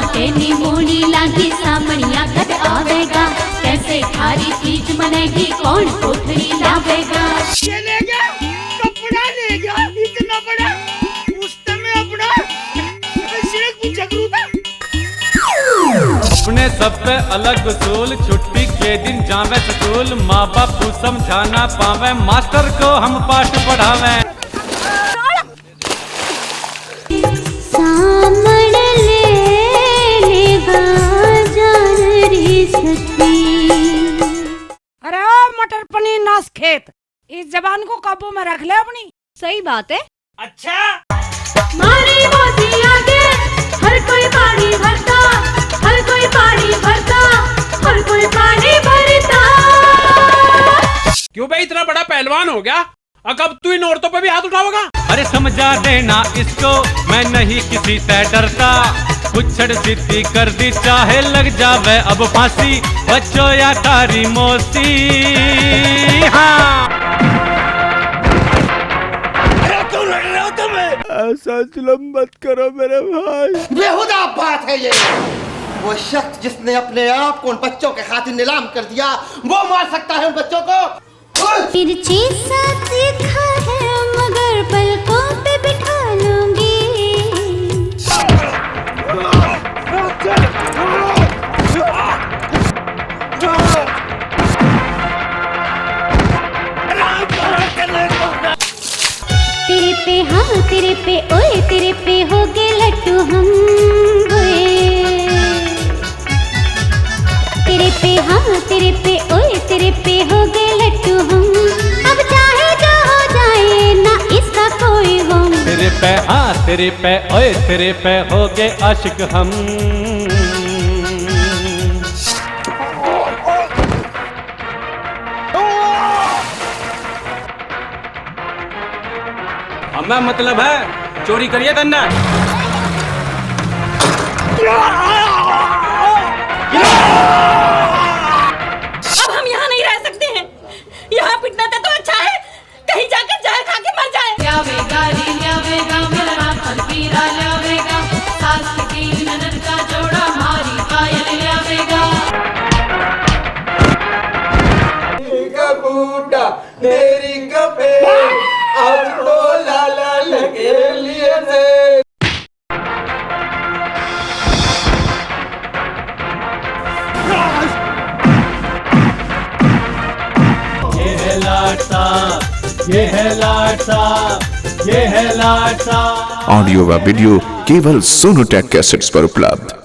के नी मोड़ी लागी सामनिया कद आवेगा, कैसे थारी तीज मनेगी कौन कोठरी लावेगा। ये ले गया कपड़ा ले गया इतना बड़ा, उस समय अपना सिरक पूछा करूँ था। अपने सब पे अलग उसूल, छुट्टी के दिन जावे स्कूल, माँ बाप को समझाना पावे, मास्टर को हम पाठ पढ़ावे। अरे ओ मटर पनीर नाश खेत, इस जबान को काबू में रख ले अपनी। सही बात है। अच्छा मारी मोती आगे हर कोई पानी भरता, हर कोई पानी भरता, हर कोई पानी भरता। क्यों भाई इतना बड़ा पहलवान हो गया, अब तू इन औरतों पे भी हाथ उठाओगा? अरे समझा देना इसको, मैं नहीं किसी से डरता, कुछ छड़ सिद्धि कर दी चाहे लग जावे अब फांसी, बच्चों या तारी मोती। हाँ अरे क्यों लड़ रहे हो तुम्हें? ऐसा जुल्म मत करो मेरे भाई। बेहुदा बात है ये। वो शख्स जिसने अपने आप को उन बच्चों के खातिर नीलाम कर दिया, वो मार सकता है उन बच्चों को। तिरछी सा तीखा है मगर पलकों पे बिठा लूंगी। तेरे पे हाँ तेरे पे ओए तेरे पे हो गए लट्टू हम गोए। तेरे पे हाँ तेरे पे ओए तेरे पे हो गए लट्टू हम, अब चाहे जो हो जाए ना इसका कोई गम। तेरे पे हाँ तेरे पे ओए तेरे पे हो गए आशिक हम। हमें मतलब है चोरी करिए तन्ने। अब हम यहाँ नहीं रह सकते हैं, यहाँ पिटना था तो अच्छा है, कहीं जाकर जहर खा के मर जाए। ल्यावेगा री ल्यावेगा मेरा नाथ पीरा ल्यावेगा, सास की ननद का जोड़ा मारी पायल ल्यावेगा। का बूटा तेरी कपे अब तो लाला लगे लिए से। ये है लाडसा, ये है लाडसा, ये है लाडसा। ऑडियो व वीडियो केवल सोनोटेक कैसेट्स पर उपलब्ध।